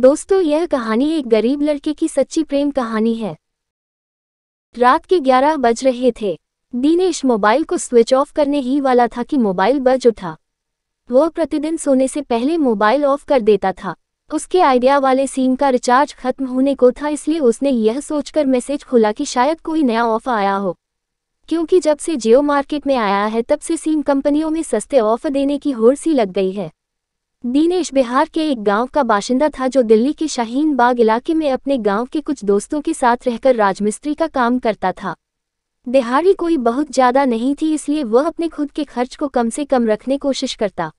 दोस्तों, यह कहानी एक गरीब लड़के की सच्ची प्रेम कहानी है। रात के 11 बज रहे थे। दिनेश मोबाइल को स्विच ऑफ करने ही वाला था कि मोबाइल बज उठा। वह प्रतिदिन सोने से पहले मोबाइल ऑफ कर देता था। उसके आइडिया वाले सिम का रिचार्ज खत्म होने को था, इसलिए उसने यह सोचकर मैसेज खोला कि शायद कोई नया ऑफर आया हो, क्योंकि जब से जियो मार्केट में आया है तब से सिम कंपनियों में सस्ते ऑफर देने की होड़ सी लग गई है। दिनेश बिहार के एक गांव का बाशिंदा था जो दिल्ली के शाहीन बाग इलाके में अपने गांव के कुछ दोस्तों के साथ रहकर राजमिस्त्री का काम करता था। दिहाड़ी कोई बहुत ज़्यादा नहीं थी, इसलिए वह अपने खुद के खर्च को कम से कम रखने कोशिश करता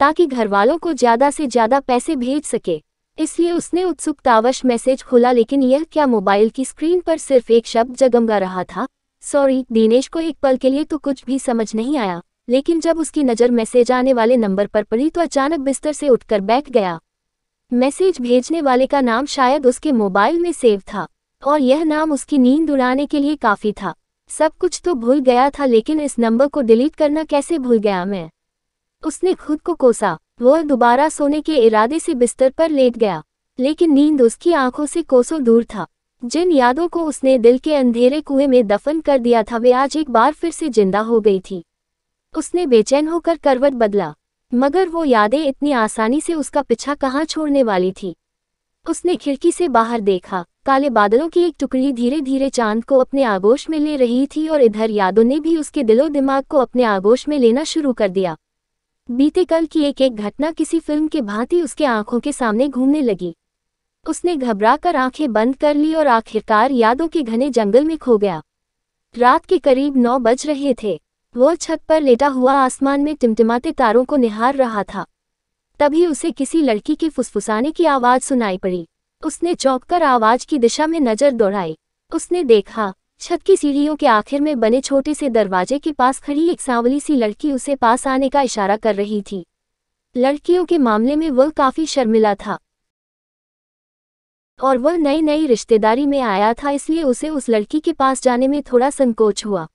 ताकि घरवालों को ज़्यादा से ज़्यादा पैसे भेज सके। इसलिए उसने उत्सुकतावश मैसेज खोला, लेकिन यह क्या मोबाइल की स्क्रीन पर सिर्फ एक शब्द जगमगा रहा था, सॉरी। दिनेश को एक पल के लिए तो कुछ भी समझ नहीं आया, लेकिन जब उसकी नज़र मैसेज आने वाले नंबर पर पड़ी तो अचानक बिस्तर से उठकर बैठ गया। मैसेज भेजने वाले का नाम शायद उसके मोबाइल में सेव था, और यह नाम उसकी नींद उड़ाने के लिए काफ़ी था। सब कुछ तो भूल गया था, लेकिन इस नंबर को डिलीट करना कैसे भूल गया मैं। उसने खुद को कोसा। वह दोबारा सोने के इरादे से बिस्तर पर लेट गया, लेकिन नींद उसकी आंखों से कोसों दूर था। जिन यादों को उसने दिल के अंधेरे कुएं में दफन कर दिया था, वे आज एक बार फिर से जिंदा हो गई थी। उसने बेचैन होकर करवट बदला, मगर वो यादें इतनी आसानी से उसका पीछा कहाँ छोड़ने वाली थी। उसने खिड़की से बाहर देखा। काले बादलों की एक टुकड़ी धीरे धीरे चांद को अपने आगोश में ले रही थी, और इधर यादों ने भी उसके दिलो दिमाग को अपने आगोश में लेना शुरू कर दिया। बीते कल की एक एक घटना किसी फिल्म के भांति उसके आंखों के सामने घूमने लगी। उसने घबराकर आंखें बंद कर ली और आखिरकार यादों के घने जंगल में खो गया। रात के करीब 9 बज रहे थे। वह छत पर लेटा हुआ आसमान में टिमटिमाते तारों को निहार रहा था। तभी उसे किसी लड़की के फुसफुसाने की आवाज़ सुनाई पड़ी। उसने चौंककर आवाज़ की दिशा में नज़र दौड़ाई। उसने देखा, छत की सीढ़ियों के आखिर में बने छोटे से दरवाजे के पास खड़ी एक सांवली सी लड़की उसे पास आने का इशारा कर रही थी। लड़कियों के मामले में वह काफ़ी शर्मिला था, और वह नई नई रिश्तेदारी में आया था, इसलिए उसे उस लड़की के पास जाने में थोड़ा संकोच हुआ।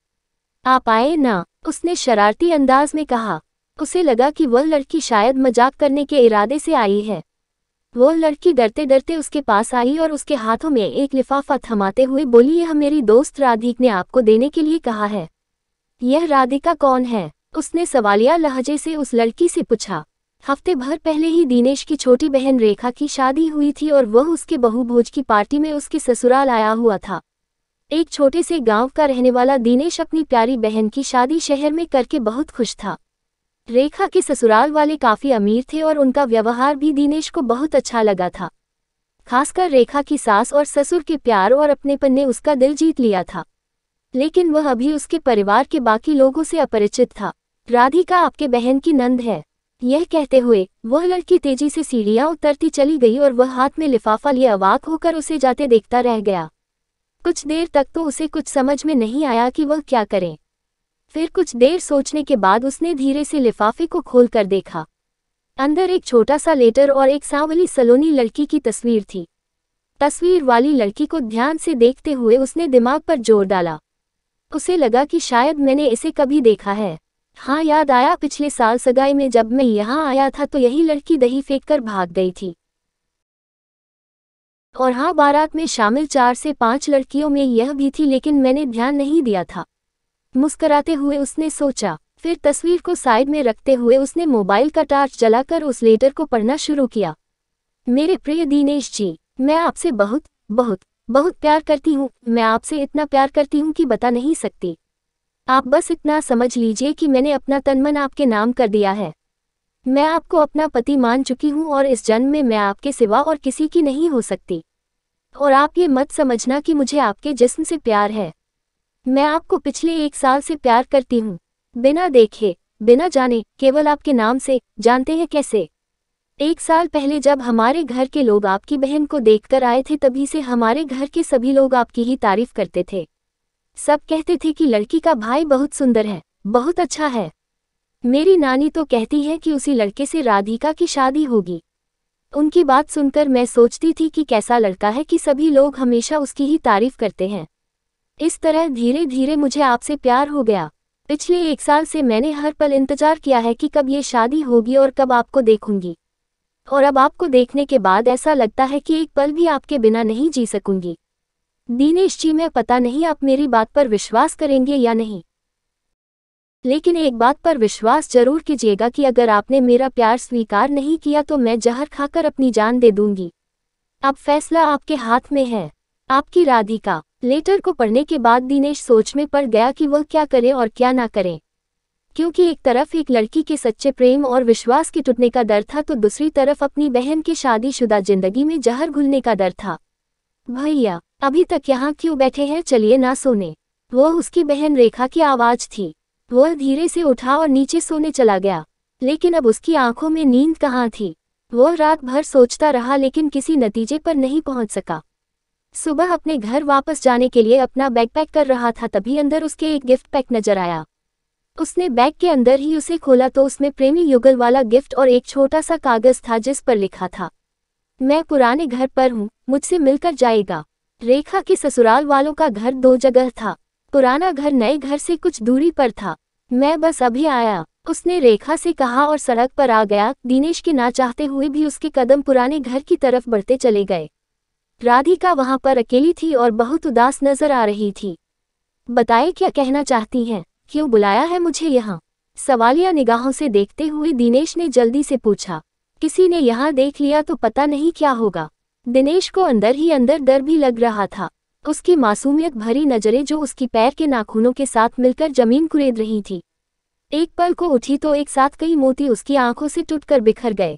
आप आए ना, उसने शरारती अंदाज में कहा। उसे लगा कि वह लड़की शायद मजाक करने के इरादे से आई है। वह लड़की डरते डरते उसके पास आई और उसके हाथों में एक लिफाफा थमाते हुए बोली, यह मेरी दोस्त राधिक ने आपको देने के लिए कहा है। यह राधिका कौन है? उसने सवालिया लहजे से उस लड़की से पूछा। हफ्ते भर पहले ही दिनेश की छोटी बहन रेखा की शादी हुई थी, और वह उसके बहू भोज की पार्टी में उसके ससुराल आया हुआ था। एक छोटे से गांव का रहने वाला दिनेश अपनी प्यारी बहन की शादी शहर में करके बहुत खुश था। रेखा के ससुराल वाले काफ़ी अमीर थे और उनका व्यवहार भी दिनेश को बहुत अच्छा लगा था। खासकर रेखा की सास और ससुर के प्यार और अपनेपन ने उसका दिल जीत लिया था, लेकिन वह अभी उसके परिवार के बाकी लोगों से अपरिचित था। राधिका आपके बहन की नंद है। यह कहते हुए वह लड़की तेजी से सीढ़ियाँ उतरती चली गई, और वह हाथ में लिफाफा लिए अवाक होकर उसे जाते देखता रह गया। कुछ देर तक तो उसे कुछ समझ में नहीं आया कि वह क्या करे। फिर कुछ देर सोचने के बाद उसने धीरे से लिफाफे को खोलकर देखा। अंदर एक छोटा सा लेटर और एक सांवली सलोनी लड़की की तस्वीर थी। तस्वीर वाली लड़की को ध्यान से देखते हुए उसने दिमाग पर जोर डाला। उसे लगा कि शायद मैंने इसे कभी देखा है। हाँ, याद आया, पिछले साल सगाई में जब मैं यहाँ आया था तो यही लड़की दही फेंककर भाग गई थी। और हाँ, बारात में शामिल 4 से 5 लड़कियों में यह भी थी, लेकिन मैंने ध्यान नहीं दिया था। मुस्कराते हुए उसने सोचा। फिर तस्वीर को साइड में रखते हुए उसने मोबाइल का टार्च जलाकर उस लेटर को पढ़ना शुरू किया। मेरे प्रिय दिनेश जी, मैं आपसे बहुत बहुत बहुत प्यार करती हूँ। मैं आपसे इतना प्यार करती हूँ कि बता नहीं सकती। आप बस इतना समझ लीजिए कि मैंने अपना तन मन आपके नाम कर दिया है। मैं आपको अपना पति मान चुकी हूँ, और इस जन्म में मैं आपके सिवा और किसी की नहीं हो सकती। और आप ये मत समझना कि मुझे आपके जिस्म से प्यार है। मैं आपको पिछले 1 साल से प्यार करती हूँ, बिना देखे, बिना जाने, केवल आपके नाम से। जानते हैं कैसे? 1 साल पहले जब हमारे घर के लोग आपकी बहन को देखकर आए थे, तभी से हमारे घर के सभी लोग आपकी ही तारीफ करते थे। सब कहते थे कि लड़की का भाई बहुत सुंदर है, बहुत अच्छा है। मेरी नानी तो कहती है कि उसी लड़के से राधिका की शादी होगी। उनकी बात सुनकर मैं सोचती थी कि कैसा लड़का है कि सभी लोग हमेशा उसकी ही तारीफ करते हैं। इस तरह धीरे धीरे मुझे आपसे प्यार हो गया। पिछले 1 साल से मैंने हर पल इंतजार किया है कि कब ये शादी होगी और कब आपको देखूंगी। और अब आपको देखने के बाद ऐसा लगता है कि एक पल भी आपके बिना नहीं जी सकूंगी। दिनेश जी, मैं पता नहीं आप मेरी बात पर विश्वास करेंगे या नहीं, लेकिन एक बात पर विश्वास जरूर कीजिएगा कि अगर आपने मेरा प्यार स्वीकार नहीं किया तो मैं जहर खाकर अपनी जान दे दूंगी। अब फैसला आपके हाथ में है। आपकी राधिका। लेटर को पढ़ने के बाद दिनेश सोच में पड़ गया कि वह क्या करे और क्या ना करे, क्योंकि एक तरफ एक लड़की के सच्चे प्रेम और विश्वास के टूटने का डर था तो दूसरी तरफ अपनी बहन की शादीशुदा जिंदगी में जहर घुलने का डर था। भैया, अभी तक यहाँ क्यों बैठे हैं, चलिए ना सोने। वह उसकी बहन रेखा की आवाज थी। वह धीरे से उठा और नीचे सोने चला गया, लेकिन अब उसकी आंखों में नींद कहाँ थी। वह रात भर सोचता रहा लेकिन किसी नतीजे पर नहीं पहुंच सका। सुबह अपने घर वापस जाने के लिए अपना बैग पैक कर रहा था, तभी अंदर उसके एक गिफ्ट पैक नजर आया। उसने बैग के अंदर ही उसे खोला तो उसमें प्रेमी युगल वाला गिफ्ट और एक छोटा सा कागज था जिस पर लिखा था, मैं पुराने घर पर हूँ, मुझसे मिलकर जाएगा। रेखा के ससुराल वालों का घर 2 जगह था। पुराना घर नए घर से कुछ दूरी पर था। मैं बस अभी आया, उसने रेखा से कहा और सड़क पर आ गया। दिनेश के ना चाहते हुए भी उसके कदम पुराने घर की तरफ बढ़ते चले गए। राधिका वहां पर अकेली थी और बहुत उदास नजर आ रही थी। बताए, क्या कहना चाहती हैं? क्यों बुलाया है मुझे यहाँ? सवालिया निगाहों से देखते हुए दिनेश ने जल्दी से पूछा। किसी ने यहाँ देख लिया तो पता नहीं क्या होगा। दिनेश को अंदर ही अंदर डर भी लग रहा था। उसकी मासूमियत भरी नजरें जो उसकी पैर के नाखूनों के साथ मिलकर जमीन कुरेद रही थी, एक पल को उठी तो एक साथ कई मोती उसकी आंखों से टूटकर बिखर गए।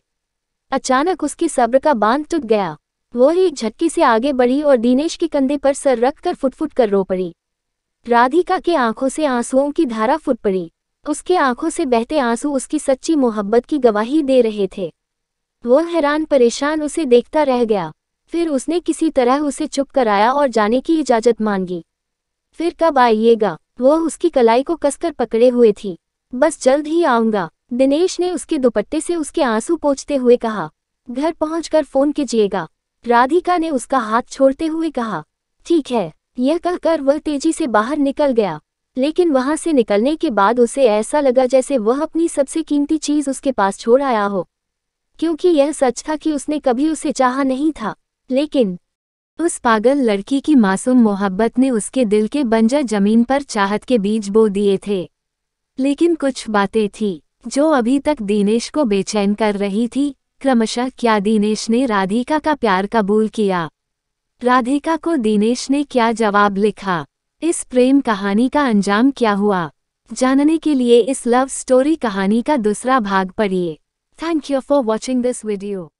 अचानक उसके सब्र का बांध टूट गया। वो एक झटके से आगे बढ़ी और दिनेश के कंधे पर सर रखकर फुट-फुट कर रो पड़ी। राधिका के आंखों से आंसुओं की धारा फूट पड़ी। उसके आंखों से बहते आंसू उसकी सच्ची मोहब्बत की गवाही दे रहे थे। वो हैरान परेशान उसे देखता रह गया। फिर उसने किसी तरह उसे चुप कराया और जाने की इजाजत मांगी। फिर कब आइएगा? वो उसकी कलाई को कसकर पकड़े हुए थी। बस जल्द ही आऊंगा, दिनेश ने उसके दुपट्टे से उसके आंसू पोंछते हुए कहा। घर पहुंचकर फोन कीजिएगा, राधिका ने उसका हाथ छोड़ते हुए कहा। ठीक है, यह कहकर वह तेजी से बाहर निकल गया, लेकिन वहां से निकलने के बाद उसे ऐसा लगा जैसे वह अपनी सबसे कीमती चीज उसके पास छोड़ आया हो, क्योंकि यह सच था कि उसने कभी उसे चाहा नहीं था, लेकिन उस पागल लड़की की मासूम मोहब्बत ने उसके दिल के बंजर जमीन पर चाहत के बीज बो दिए थे। लेकिन कुछ बातें थी जो अभी तक दिनेश को बेचैन कर रही थी। क्रमशः क्या दिनेश ने राधिका का प्यार कबूल किया? राधिका को दिनेश ने क्या जवाब लिखा? इस प्रेम कहानी का अंजाम क्या हुआ? जानने के लिए इस लव स्टोरी कहानी का दूसरा भाग पढ़िए। Thank you for watching this video.